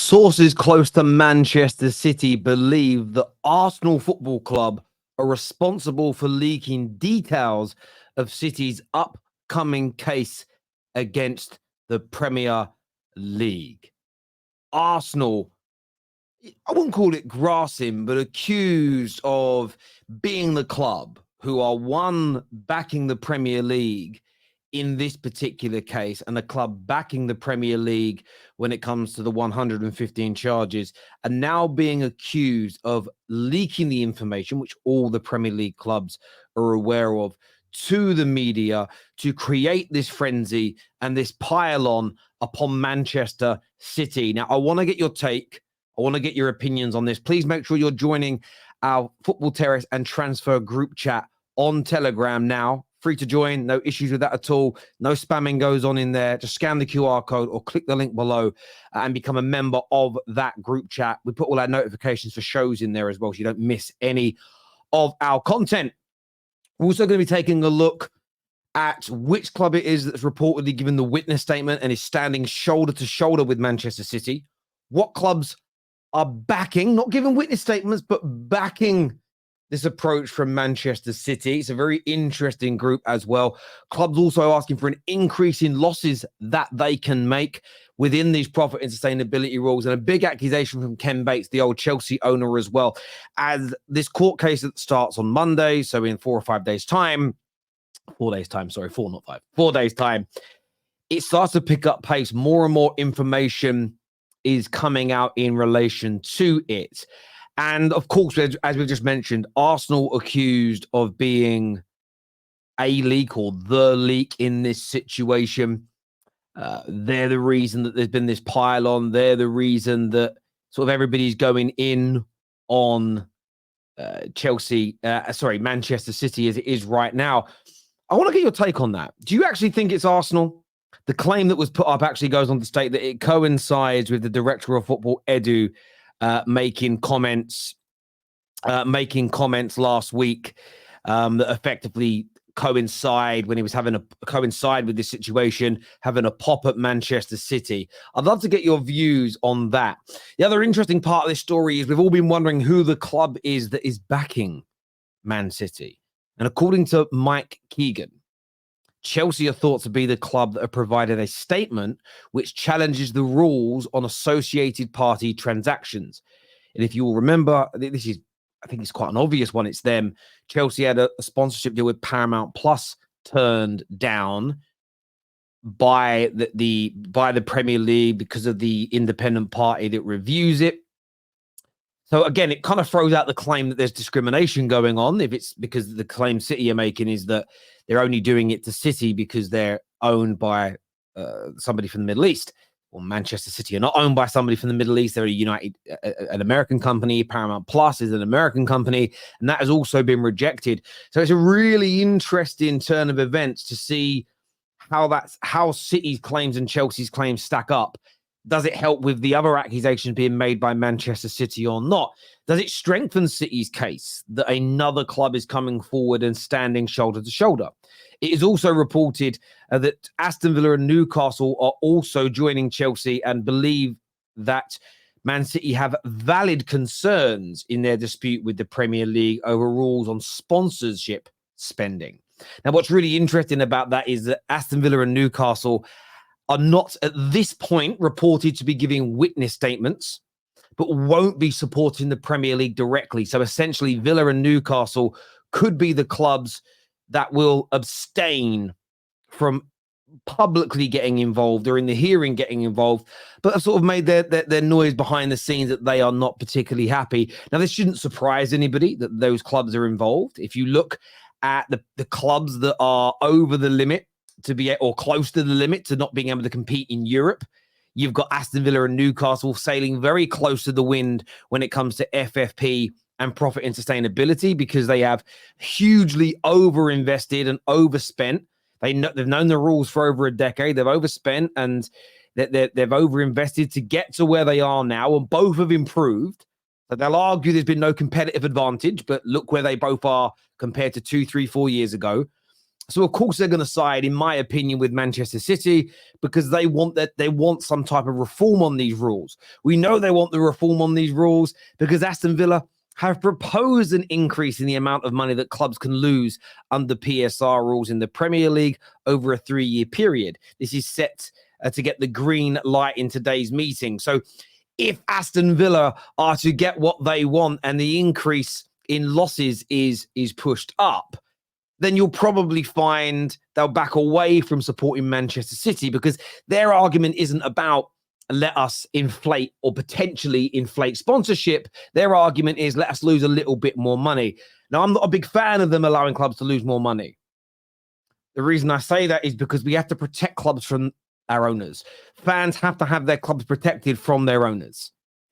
Sources close to Manchester City believe that Arsenal Football Club are responsible for leaking details of City's upcoming case against the Premier League. Arsenal, I wouldn't call it grassing, but accused of being the club who are backing the Premier League in this particular case, and a club backing the Premier League when it comes to the 115 charges, are now being accused of leaking the information, which all the Premier League clubs are aware of, to the media to create this frenzy and this pile-on upon Manchester City. Now, I want to get your take. I want to get your opinions on this. Please make sure you're joining our Football Terrace and Transfer group chat on Telegram now. Free to join, no issues with that at all. No spamming goes on in there. Just scan the QR code or click the link below and become a member of that group chat. We put all our notifications for shows in there as well, so you don't miss any of our content. We're also going to be taking a look at which club it is that's reportedly given the witness statement and is standing shoulder to shoulder with Manchester City. What clubs are backing, not giving witness statements, but backing this approach from Manchester City. It's a very interesting group as well. Clubs also asking for an increase in losses that they can make within these profit and sustainability rules. And a big accusation from Ken Bates, the old Chelsea owner as well, as this court case that starts on Monday, so in 4 days' time, it starts to pick up pace. More and more information is coming out in relation to it. And of course, as we've just mentioned, Arsenal accused of being a leak or the leak in this situation. They're the reason that there's been this pile on. They're the reason that sort of everybody's going in on Manchester City as it is right now. I want to get your take on that. Do you actually think it's Arsenal? The claim that was put up actually goes on to state that it coincides with the director of football, Edu, making comments last week that effectively coincide when he was coincide with this situation, having a pop at Manchester City. I'd love to get your views on that. The other interesting part of this story is we've all been wondering who the club is that is backing Man City. And according to Mike Keegan, Chelsea are thought to be the club that have provided a statement which challenges the rules on associated party transactions. And if you will remember, I think it's quite an obvious one. It's them. Chelsea had a sponsorship deal with Paramount Plus turned down by the Premier League because of the independent party that reviews it. So again, it kind of throws out the claim that there's discrimination going on, if it's because the claim City are making is that they're only doing it to City because they're owned by somebody from the Middle East. Well, Manchester City are not owned by somebody from the Middle East. They're an American company. Paramount Plus is an American company, and that has also been rejected. So it's a really interesting turn of events to see how City's claims and Chelsea's claims stack up. Does it help with the other accusations being made by Manchester City or not? Does it strengthen City's case that another club is coming forward and standing shoulder to shoulder? It is also reported that Aston Villa and Newcastle are also joining Chelsea and believe that Man City have valid concerns in their dispute with the Premier League over rules on sponsorship spending. Now, what's really interesting about that is that Aston Villa and Newcastle are not at this point reported to be giving witness statements, but won't be supporting the Premier League directly. So essentially, Villa and Newcastle could be the clubs that will abstain from publicly getting involved or in the hearing getting involved, but have sort of made their noise behind the scenes that they are not particularly happy. Now, this shouldn't surprise anybody that those clubs are involved. If you look at the clubs that are over the limit to be, or close to the limit to not being able to compete in Europe, you've got Aston Villa and Newcastle sailing very close to the wind when it comes to FFP and profit and sustainability, because they have hugely overinvested and overspent. They've known the rules for over a decade. They've overspent and they've overinvested to get to where they are now, and both have improved. So they'll argue there's been no competitive advantage, but look where they both are compared to 2, 3, 4 years ago. So of course they're going to side, in my opinion, with Manchester City because they want some type of reform on these rules. We know they want the reform on these rules because Aston Villa have proposed an increase in the amount of money that clubs can lose under PSR rules in the Premier League over a 3-year period. This is set to get the green light in today's meeting. So if Aston Villa are to get what they want and the increase in losses is pushed up, then you'll probably find they'll back away from supporting Manchester City because their argument isn't about let us inflate or potentially inflate sponsorship. Their argument is let us lose a little bit more money. Now, I'm not a big fan of them allowing clubs to lose more money. The reason I say that is because we have to protect clubs from our owners. Fans have to have their clubs protected from their owners.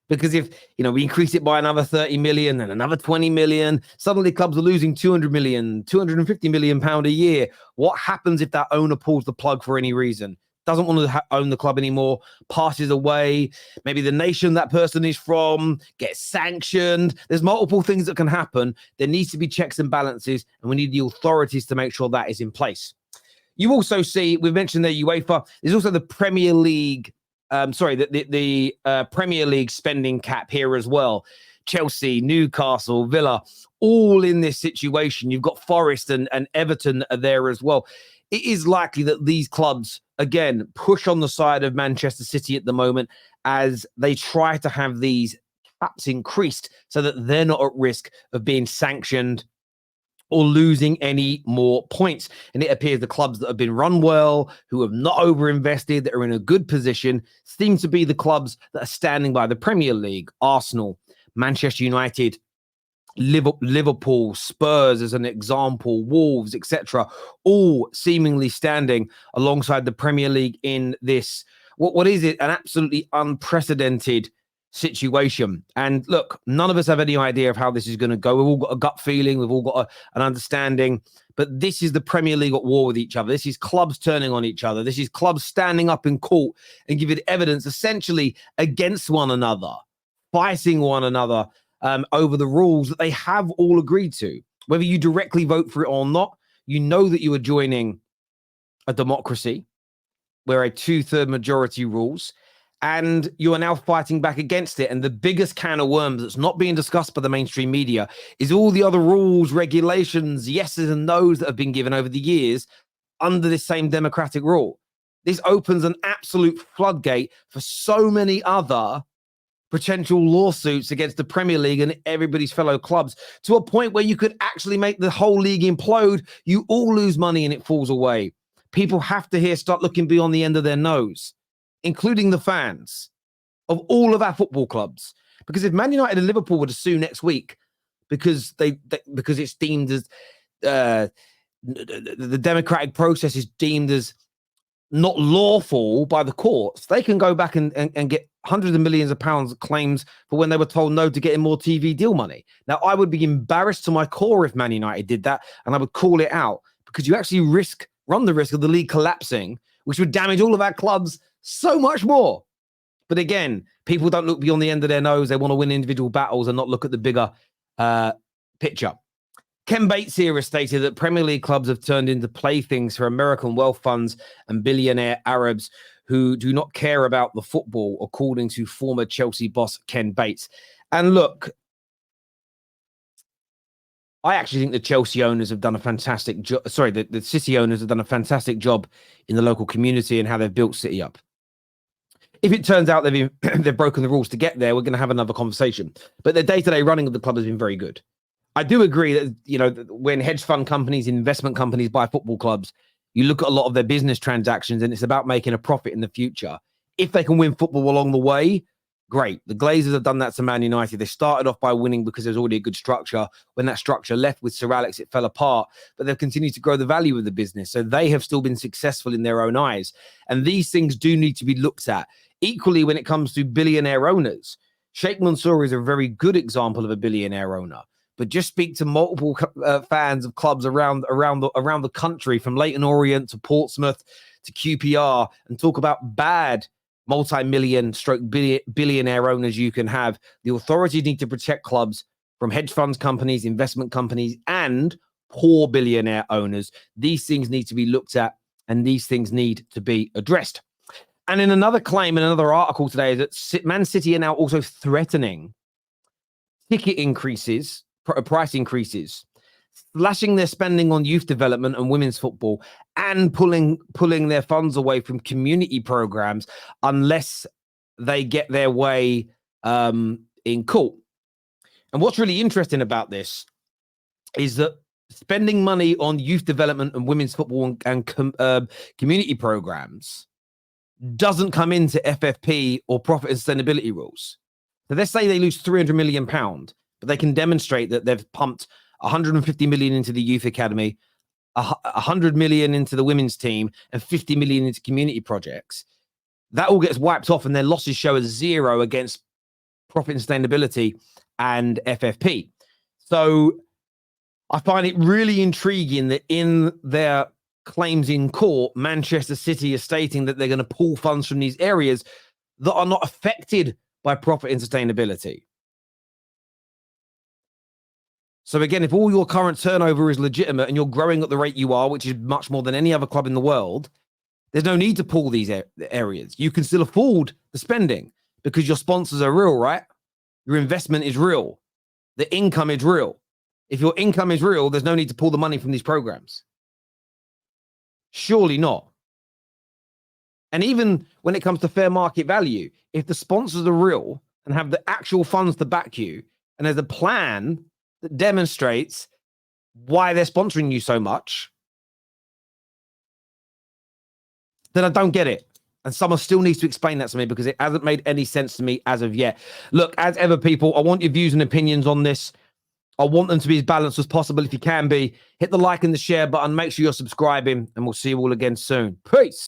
Because if, we increase it by another 30 million and another 20 million, suddenly clubs are losing 200 million, 250 million pound a year. What happens if that owner pulls the plug for any reason? Doesn't want to own the club anymore, passes away, maybe the nation that person is from gets sanctioned. There's multiple things that can happen. There needs to be checks and balances, and we need the authorities to make sure that is in place. You also see, we've mentioned the UEFA, there's also the Premier League the Premier League spending cap here as well. Chelsea, Newcastle, Villa, all in this situation. You've got Forest and Everton are there as well. It is likely that these clubs, again, push on the side of Manchester City at the moment as they try to have these caps increased so that they're not at risk of being sanctioned or losing any more points. And it appears the clubs that have been run well, who have not overinvested, that are in a good position, seem to be the clubs that are standing by the Premier League. Arsenal, Manchester United, Liverpool, Spurs as an example, Wolves, etc., all seemingly standing alongside the Premier League in this, what is it, an absolutely unprecedented situation. And look, none of us have any idea of how this is going to go. We've all got a gut feeling. We've all got an understanding. But this is the Premier League at war with each other. This is clubs turning on each other. This is clubs standing up in court and giving evidence essentially against one another, fighting one another over the rules that they have all agreed to. Whether you directly vote for it or not, you know that you are joining a democracy where a 2/3 majority rules. And you are now fighting back against it. And the biggest can of worms that's not being discussed by the mainstream media is all the other rules, regulations, yeses and nos that have been given over the years under this same democratic rule. This opens an absolute floodgate for so many other potential lawsuits against the Premier League and everybody's fellow clubs, to a point where you could actually make the whole league implode. You all lose money and it falls away. People have to start looking beyond the end of their nose, including the fans of all of our football clubs. Because if Man United and Liverpool were to sue next week because because it's deemed as the democratic process is deemed as not lawful by the courts, they can go back and get hundreds of millions of pounds of claims for when they were told no to getting more TV deal money. Now, I would be embarrassed to my core if Man United did that, and I would call it out, because you actually run the risk of the league collapsing, which would damage all of our clubs so much more. But again, people don't look beyond the end of their nose. They want to win individual battles and not look at the bigger picture. Ken Bates here has stated that Premier League clubs have turned into playthings for American wealth funds and billionaire Arabs who do not care about the football, according to former Chelsea boss Ken Bates. And look, I actually think the Chelsea owners have done a fantastic job. Sorry, the City owners have done a fantastic job in the local community and how they've built City up. If it turns out they've broken the rules to get there, we're going to have another conversation. But the day-to-day running of the club has been very good. I do agree that, when hedge fund companies, investment companies buy football clubs, you look at a lot of their business transactions and it's about making a profit in the future. If they can win football along the way, great. The Glazers have done that to Man United. They started off by winning because there's already a good structure. When that structure left with Sir Alex, it fell apart, but they've continued to grow the value of the business. So they have still been successful in their own eyes. And these things do need to be looked at. Equally, when it comes to billionaire owners, Sheikh Mansour is a very good example of a billionaire owner. But just speak to multiple fans of clubs around the country, from Leyton Orient to Portsmouth to QPR, and talk about bad multi-million stroke billionaire owners you can have. The authorities need to protect clubs from hedge funds companies, investment companies, and poor billionaire owners. These things need to be looked at, and these things need to be addressed. And in another claim, in another article today, that Man City are now also threatening ticket increases, price increases, slashing their spending on youth development and women's football, and pulling their funds away from community programs unless they get their way in court. And what's really interesting about this is that spending money on youth development and women's football and community programs doesn't come into FFP or profit and sustainability rules. So let's say they lose £300 million, but they can demonstrate that they've pumped 150 million into the youth academy, 100 million into the women's team, and 50 million into community projects. That all gets wiped off, and their losses show as zero against profit and sustainability and FFP. So I find it really intriguing that in their claims in court, Manchester City is stating that they're going to pull funds from these areas that are not affected by profit and sustainability. So again, if all your current turnover is legitimate and you're growing at the rate you are, which is much more than any other club in the world, there's no need to pull these areas. You can still afford the spending because your sponsors are real, right? Your investment is real. The income is real. If your income is real, there's no need to pull the money from these programs. Surely not. And even when it comes to fair market value, if the sponsors are real and have the actual funds to back you, and there's a plan that demonstrates why they're sponsoring you so much, then I don't get it. And someone still needs to explain that to me because it hasn't made any sense to me as of yet. Look, as ever, people, I want your views and opinions on this. I want them to be as balanced as possible if you can be. Hit the like and the share button. Make sure you're subscribing, and we'll see you all again soon. Peace.